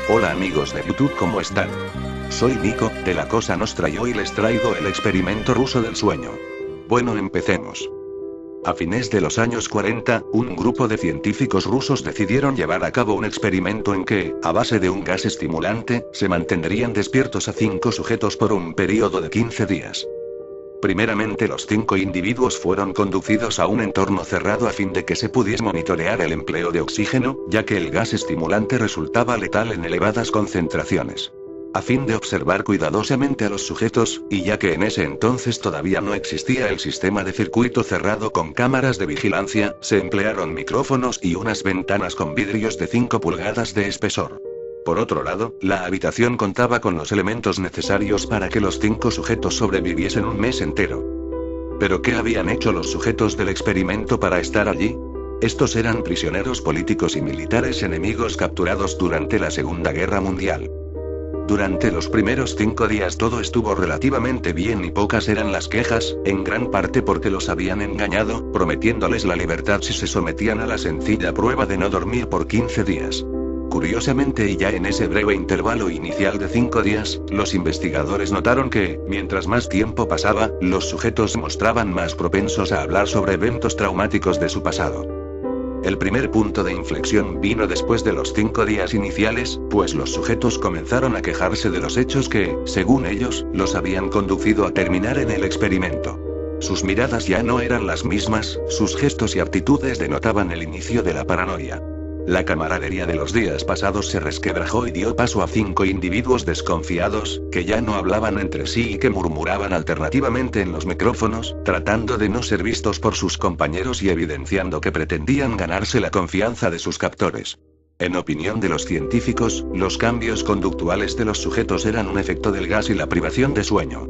Hola amigos de YouTube, ¿cómo están? Soy Nico, de la Cosa Nostra, y hoy les traigo el experimento ruso del sueño. Bueno, empecemos. A fines de los años 40, un grupo de científicos rusos decidieron llevar a cabo un experimento en que, a base de un gas estimulante, se mantendrían despiertos a 5 sujetos por un periodo de 15 días. Primeramente, los 5 individuos fueron conducidos a un entorno cerrado a fin de que se pudiese monitorear el empleo de oxígeno, ya que el gas estimulante resultaba letal en elevadas concentraciones. A fin de observar cuidadosamente a los sujetos, y ya que en ese entonces todavía no existía el sistema de circuito cerrado con cámaras de vigilancia, se emplearon micrófonos y unas ventanas con vidrios de 5 pulgadas de espesor. Por otro lado, la habitación contaba con los elementos necesarios para que los 5 sujetos sobreviviesen un mes entero. ¿Pero qué habían hecho los sujetos del experimento para estar allí? Estos eran prisioneros políticos y militares enemigos capturados durante la Segunda Guerra Mundial. Durante los primeros 5 días todo estuvo relativamente bien y pocas eran las quejas, en gran parte porque los habían engañado, prometiéndoles la libertad si se sometían a la sencilla prueba de no dormir por 15 días. Curiosamente, y ya en ese breve intervalo inicial de 5 días, los investigadores notaron que, mientras más tiempo pasaba, los sujetos se mostraban más propensos a hablar sobre eventos traumáticos de su pasado. El primer punto de inflexión vino después de los 5 días iniciales, pues los sujetos comenzaron a quejarse de los hechos que, según ellos, los habían conducido a terminar en el experimento. Sus miradas ya no eran las mismas, sus gestos y actitudes denotaban el inicio de la paranoia. La camaradería de los días pasados se resquebrajó y dio paso a 5 individuos desconfiados, que ya no hablaban entre sí y que murmuraban alternativamente en los micrófonos, tratando de no ser vistos por sus compañeros y evidenciando que pretendían ganarse la confianza de sus captores. En opinión de los científicos, los cambios conductuales de los sujetos eran un efecto del gas y la privación de sueño.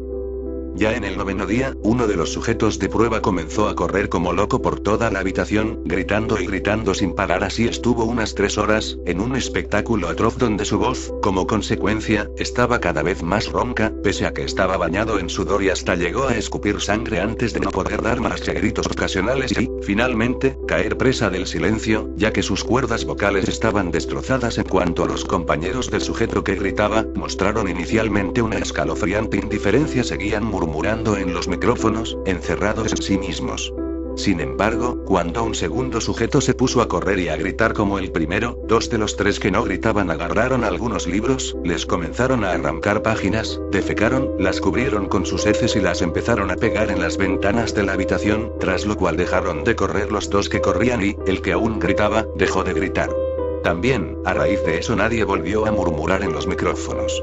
Ya en el 9º día, uno de los sujetos de prueba comenzó a correr como loco por toda la habitación, gritando y gritando sin parar. Así estuvo unas 3 horas, en un espectáculo atroz donde su voz, como consecuencia, estaba cada vez más ronca, pese a que estaba bañado en sudor y hasta llegó a escupir sangre antes de no poder dar más que gritos ocasionales y, finalmente, caer presa del silencio, ya que sus cuerdas vocales estaban destrozadas. En cuanto a los compañeros del sujeto que gritaba, mostraron inicialmente una escalofriante indiferencia, seguían murmurando en los micrófonos, encerrados en sí mismos. Sin embargo, cuando un segundo sujeto se puso a correr y a gritar como el primero, 2 de los 3 que no gritaban agarraron algunos libros, les comenzaron a arrancar páginas, defecaron, las cubrieron con sus heces y las empezaron a pegar en las ventanas de la habitación, tras lo cual dejaron de correr los 2 que corrían y, el que aún gritaba, dejó de gritar. También, a raíz de eso nadie volvió a murmurar en los micrófonos.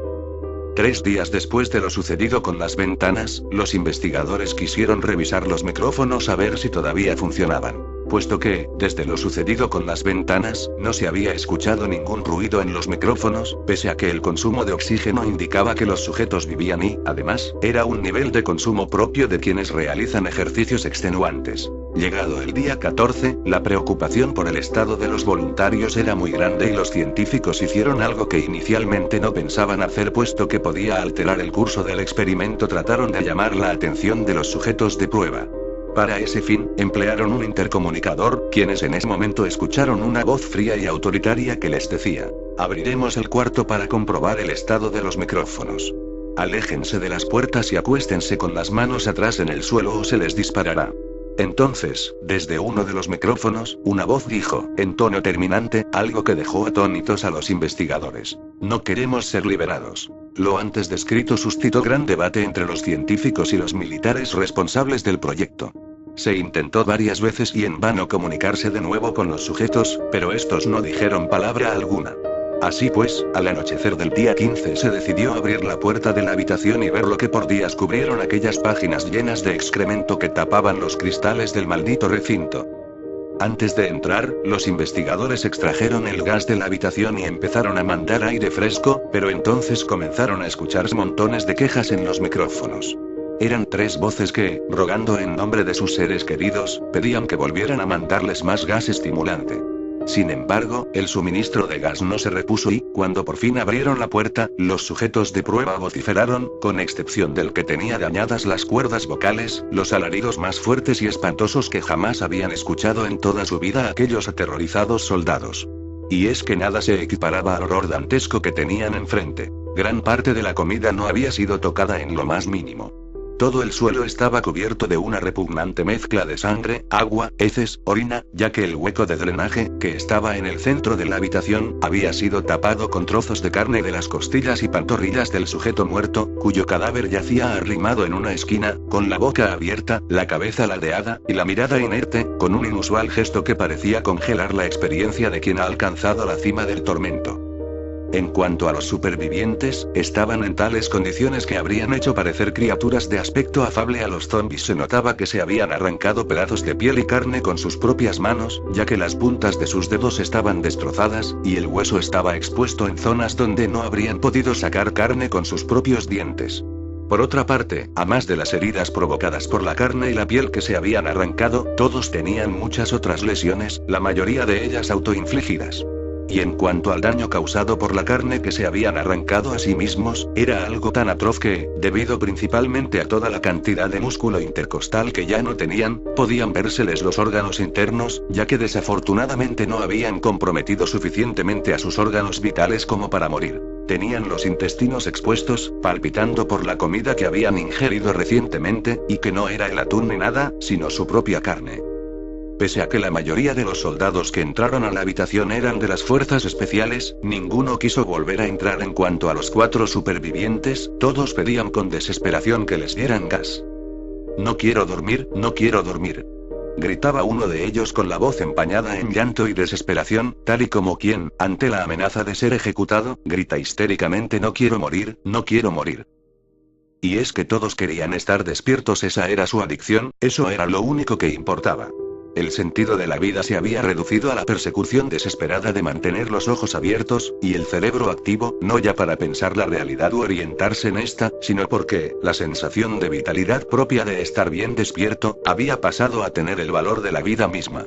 3 días después de lo sucedido con las ventanas, los investigadores quisieron revisar los micrófonos a ver si todavía funcionaban, puesto que, desde lo sucedido con las ventanas, no se había escuchado ningún ruido en los micrófonos, pese a que el consumo de oxígeno indicaba que los sujetos vivían y, además, era un nivel de consumo propio de quienes realizan ejercicios extenuantes. Llegado el día 14, la preocupación por el estado de los voluntarios era muy grande y los científicos hicieron algo que inicialmente no pensaban hacer, puesto que podía alterar el curso del experimento. Trataron de llamar la atención de los sujetos de prueba. Para ese fin, emplearon un intercomunicador, quienes en ese momento escucharon una voz fría y autoritaria que les decía: abriremos el cuarto para comprobar el estado de los micrófonos. Aléjense de las puertas y acuéstense con las manos atrás en el suelo o se les disparará. Entonces, desde uno de los micrófonos, una voz dijo, en tono terminante, algo que dejó atónitos a los investigadores: no queremos ser liberados. Lo antes descrito suscitó gran debate entre los científicos y los militares responsables del proyecto. Se intentó varias veces y en vano comunicarse de nuevo con los sujetos, pero estos no dijeron palabra alguna. Así pues, al anochecer del día 15 se decidió abrir la puerta de la habitación y ver lo que por días cubrieron aquellas páginas llenas de excremento que tapaban los cristales del maldito recinto. Antes de entrar, los investigadores extrajeron el gas de la habitación y empezaron a mandar aire fresco, pero entonces comenzaron a escucharse montones de quejas en los micrófonos. Eran 3 voces que, rogando en nombre de sus seres queridos, pedían que volvieran a mandarles más gas estimulante. Sin embargo, el suministro de gas no se repuso y, cuando por fin abrieron la puerta, los sujetos de prueba vociferaron, con excepción del que tenía dañadas las cuerdas vocales, los alaridos más fuertes y espantosos que jamás habían escuchado en toda su vida aquellos aterrorizados soldados. Y es que nada se equiparaba al horror dantesco que tenían enfrente. Gran parte de la comida no había sido tocada en lo más mínimo. Todo el suelo estaba cubierto de una repugnante mezcla de sangre, agua, heces, orina, ya que el hueco de drenaje, que estaba en el centro de la habitación, había sido tapado con trozos de carne de las costillas y pantorrillas del sujeto muerto, cuyo cadáver yacía arrimado en una esquina, con la boca abierta, la cabeza ladeada, y la mirada inerte, con un inusual gesto que parecía congelar la experiencia de quien ha alcanzado la cima del tormento. En cuanto a los supervivientes, estaban en tales condiciones que habrían hecho parecer criaturas de aspecto afable a los zombies. Se notaba que se habían arrancado pedazos de piel y carne con sus propias manos, ya que las puntas de sus dedos estaban destrozadas, y el hueso estaba expuesto en zonas donde no habrían podido sacar carne con sus propios dientes. Por otra parte, a más de las heridas provocadas por la carne y la piel que se habían arrancado, todos tenían muchas otras lesiones, la mayoría de ellas autoinfligidas. Y en cuanto al daño causado por la carne que se habían arrancado a sí mismos, era algo tan atroz que, debido principalmente a toda la cantidad de músculo intercostal que ya no tenían, podían vérseles los órganos internos, ya que desafortunadamente no habían comprometido suficientemente a sus órganos vitales como para morir. Tenían los intestinos expuestos, palpitando por la comida que habían ingerido recientemente, y que no era el atún ni nada, sino su propia carne. Pese a que la mayoría de los soldados que entraron a la habitación eran de las fuerzas especiales, ninguno quiso volver a entrar. En cuanto a los 4 supervivientes, todos pedían con desesperación que les dieran gas. «No quiero dormir, no quiero dormir», gritaba uno de ellos con la voz empañada en llanto y desesperación, tal y como quien, ante la amenaza de ser ejecutado, grita histéricamente «No quiero morir, no quiero morir». Y es que todos querían estar despiertos, esa era su adicción, eso era lo único que importaba. El sentido de la vida se había reducido a la persecución desesperada de mantener los ojos abiertos, y el cerebro activo, no ya para pensar la realidad u orientarse en esta, sino porque, la sensación de vitalidad propia de estar bien despierto, había pasado a tener el valor de la vida misma.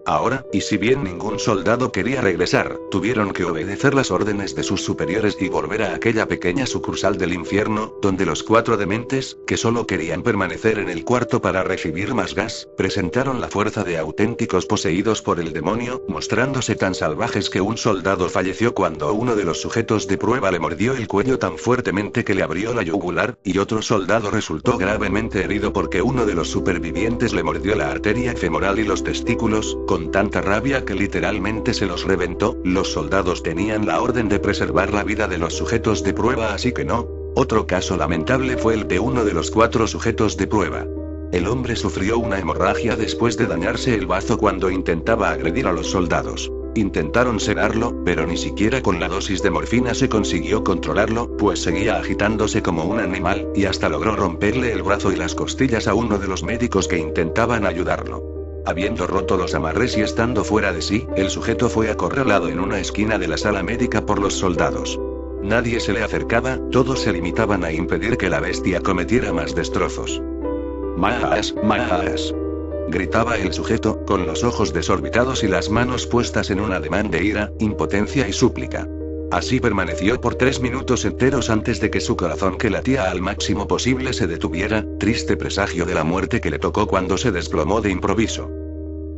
Ahora, y si bien ningún soldado quería regresar, tuvieron que obedecer las órdenes de sus superiores y volver a aquella pequeña sucursal del infierno, donde los 4 dementes, que solo querían permanecer en el cuarto para recibir más gas, presentaron la fuerza de auténticos poseídos por el demonio, mostrándose tan salvajes que un soldado falleció cuando uno de los sujetos de prueba le mordió el cuello tan fuertemente que le abrió la yugular, y otro soldado resultó gravemente herido porque uno de los supervivientes le mordió la arteria femoral y los testículos, con tanta rabia que literalmente se los reventó. Los soldados tenían la orden de preservar la vida de los sujetos de prueba, así que no. Otro caso lamentable fue el de uno de los 4 sujetos de prueba. El hombre sufrió una hemorragia después de dañarse el bazo cuando intentaba agredir a los soldados. Intentaron sedarlo, pero ni siquiera con la dosis de morfina se consiguió controlarlo, pues seguía agitándose como un animal, y hasta logró romperle el brazo y las costillas a uno de los médicos que intentaban ayudarlo. Habiendo roto los amarres y estando fuera de sí, el sujeto fue acorralado en una esquina de la sala médica por los soldados. Nadie se le acercaba, todos se limitaban a impedir que la bestia cometiera más destrozos. «¡Más, más!», gritaba el sujeto, con los ojos desorbitados y las manos puestas en un ademán de ira, impotencia y súplica. Así permaneció por 3 minutos enteros antes de que su corazón, que latía al máximo posible, se detuviera, triste presagio de la muerte que le tocó cuando se desplomó de improviso.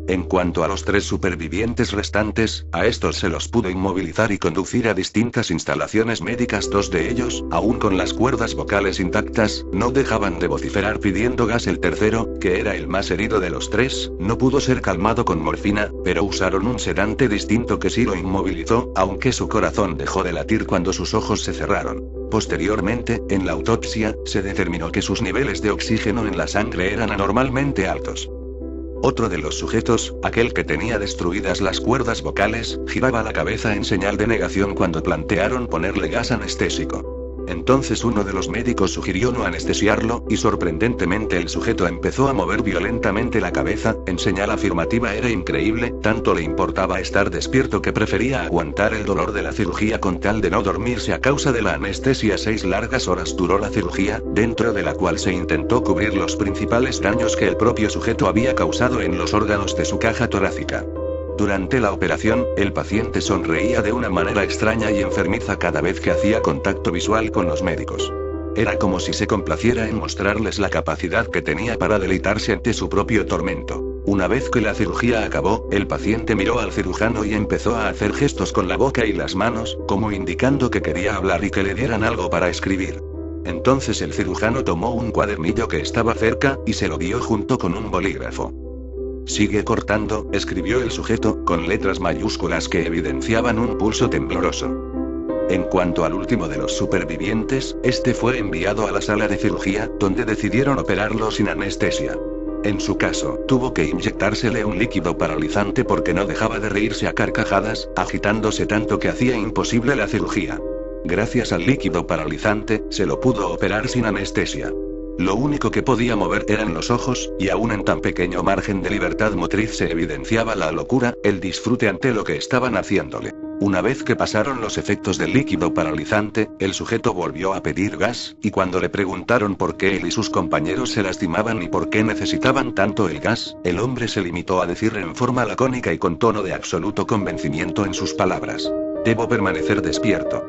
En cuanto a los 3 supervivientes restantes, a estos se los pudo inmovilizar y conducir a distintas instalaciones médicas. 2 de ellos, aún con las cuerdas vocales intactas, no dejaban de vociferar pidiendo gas. El tercero, que era el más herido de los 3, no pudo ser calmado con morfina, pero usaron un sedante distinto que sí lo inmovilizó, aunque su corazón dejó de latir cuando sus ojos se cerraron. Posteriormente, en la autopsia, se determinó que sus niveles de oxígeno en la sangre eran anormalmente altos. Otro de los sujetos, aquel que tenía destruidas las cuerdas vocales, giraba la cabeza en señal de negación cuando plantearon ponerle gas anestésico. Entonces uno de los médicos sugirió no anestesiarlo, y sorprendentemente el sujeto empezó a mover violentamente la cabeza, en señal afirmativa. Era increíble, tanto le importaba estar despierto que prefería aguantar el dolor de la cirugía con tal de no dormirse a causa de la anestesia. 6 largas horas duró la cirugía, dentro de la cual se intentó cubrir los principales daños que el propio sujeto había causado en los órganos de su caja torácica. Durante la operación, el paciente sonreía de una manera extraña y enfermiza cada vez que hacía contacto visual con los médicos. Era como si se complaciera en mostrarles la capacidad que tenía para deleitarse ante su propio tormento. Una vez que la cirugía acabó, el paciente miró al cirujano y empezó a hacer gestos con la boca y las manos, como indicando que quería hablar y que le dieran algo para escribir. Entonces el cirujano tomó un cuadernillo que estaba cerca, y se lo dio junto con un bolígrafo. «Sigue cortando», escribió el sujeto, con letras mayúsculas que evidenciaban un pulso tembloroso. En cuanto al último de los supervivientes, este fue enviado a la sala de cirugía, donde decidieron operarlo sin anestesia. En su caso, tuvo que inyectársele un líquido paralizante porque no dejaba de reírse a carcajadas, agitándose tanto que hacía imposible la cirugía. Gracias al líquido paralizante, se lo pudo operar sin anestesia. Lo único que podía mover eran los ojos, y aún en tan pequeño margen de libertad motriz se evidenciaba la locura, el disfrute ante lo que estaban haciéndole. Una vez que pasaron los efectos del líquido paralizante, el sujeto volvió a pedir gas, y cuando le preguntaron por qué él y sus compañeros se lastimaban y por qué necesitaban tanto el gas, el hombre se limitó a decir en forma lacónica y con tono de absoluto convencimiento en sus palabras: «Debo permanecer despierto».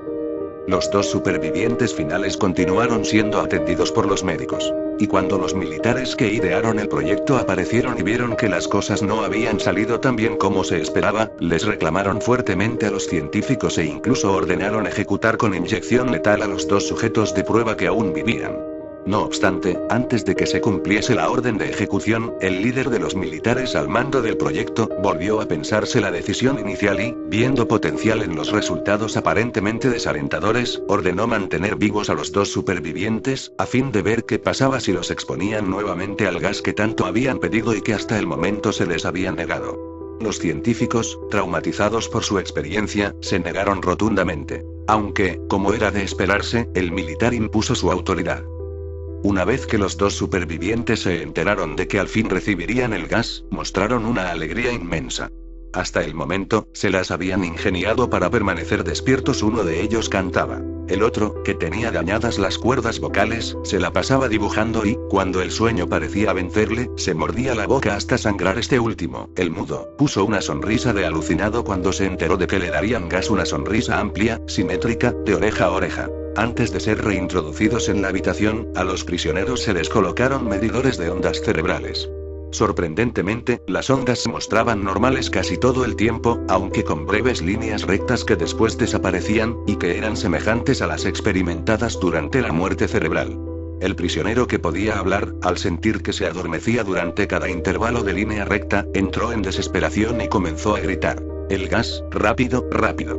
Los dos supervivientes finales continuaron siendo atendidos por los médicos. Y cuando los militares que idearon el proyecto aparecieron y vieron que las cosas no habían salido tan bien como se esperaba, les reclamaron fuertemente a los científicos e incluso ordenaron ejecutar con inyección letal a los dos sujetos de prueba que aún vivían. No obstante, antes de que se cumpliese la orden de ejecución, el líder de los militares al mando del proyecto volvió a pensarse la decisión inicial y, viendo potencial en los resultados aparentemente desalentadores, ordenó mantener vivos a los dos supervivientes, a fin de ver qué pasaba si los exponían nuevamente al gas que tanto habían pedido y que hasta el momento se les había negado. Los científicos, traumatizados por su experiencia, se negaron rotundamente. Aunque, como era de esperarse, el militar impuso su autoridad. Una vez que los dos supervivientes se enteraron de que al fin recibirían el gas, mostraron una alegría inmensa. Hasta el momento, se las habían ingeniado para permanecer despiertos. Uno de ellos cantaba. El otro, que tenía dañadas las cuerdas vocales, se la pasaba dibujando y, cuando el sueño parecía vencerle, se mordía la boca hasta sangrar. Este último, el mudo, puso una sonrisa de alucinado cuando se enteró de que le darían gas, una sonrisa amplia, simétrica, de oreja a oreja. Antes de ser reintroducidos en la habitación, a los prisioneros se les colocaron medidores de ondas cerebrales. Sorprendentemente, las ondas se mostraban normales casi todo el tiempo, aunque con breves líneas rectas que después desaparecían, y que eran semejantes a las experimentadas durante la muerte cerebral. El prisionero que podía hablar, al sentir que se adormecía durante cada intervalo de línea recta, entró en desesperación y comenzó a gritar: «El gas, rápido, rápido.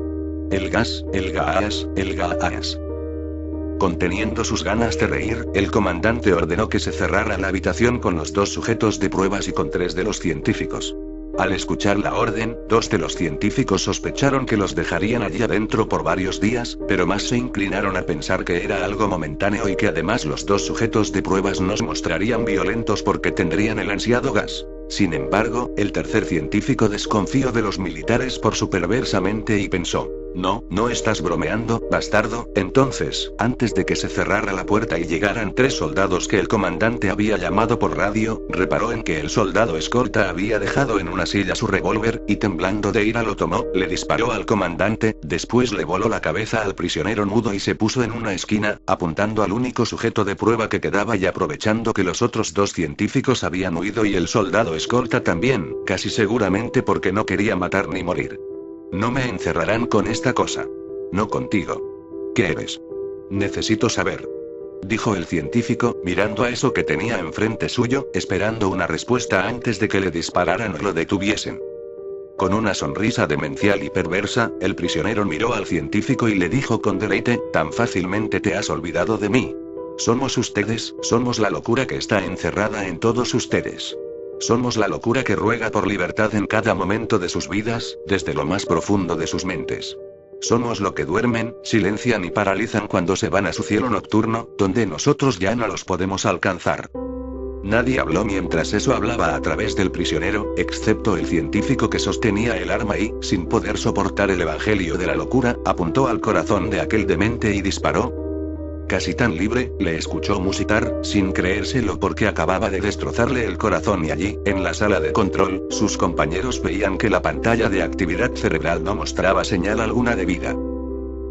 El gas, el gas, el gas». Conteniendo sus ganas de reír, el comandante ordenó que se cerrara la habitación con los dos sujetos de pruebas y con 3 de los científicos. Al escuchar la orden, 2 de los científicos sospecharon que los dejarían allí adentro por varios días, pero más se inclinaron a pensar que era algo momentáneo y que además los 2 sujetos de pruebas no se mostrarían violentos porque tendrían el ansiado gas. Sin embargo, el tercer científico desconfió de los militares por su perversa mente y pensó: «No, no estás bromeando, bastardo». Entonces, antes de que se cerrara la puerta y llegaran 3 soldados que el comandante había llamado por radio, reparó en que el soldado escolta había dejado en una silla su revólver, y temblando de ira lo tomó, le disparó al comandante, después le voló la cabeza al prisionero mudo y se puso en una esquina, apuntando al único sujeto de prueba que quedaba y aprovechando que los otros 2 científicos habían huido y el soldado escolta también, casi seguramente porque no quería matar ni morir. «No me encerrarán con esta cosa. No contigo. ¿Qué eres? Necesito saber», dijo el científico, mirando a eso que tenía enfrente suyo, esperando una respuesta antes de que le dispararan o lo detuviesen. Con una sonrisa demencial y perversa, el prisionero miró al científico y le dijo con deleite: «Tan fácilmente te has olvidado de mí. Somos ustedes, somos la locura que está encerrada en todos ustedes. Somos la locura que ruega por libertad en cada momento de sus vidas, desde lo más profundo de sus mentes. Somos lo que duermen, silencian y paralizan cuando se van a su cielo nocturno, donde nosotros ya no los podemos alcanzar». Nadie habló mientras eso hablaba a través del prisionero, excepto el científico que sostenía el arma y, sin poder soportar el evangelio de la locura, apuntó al corazón de aquel demente y disparó. Casi tan libre, le escuchó musitar, sin creérselo porque acababa de destrozarle el corazón y allí, en la sala de control, sus compañeros veían que la pantalla de actividad cerebral no mostraba señal alguna de vida.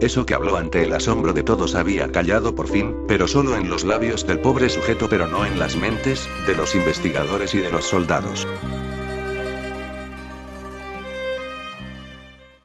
Eso que habló ante el asombro de todos había callado por fin, pero solo en los labios del pobre sujeto, pero no en las mentes de los investigadores y de los soldados.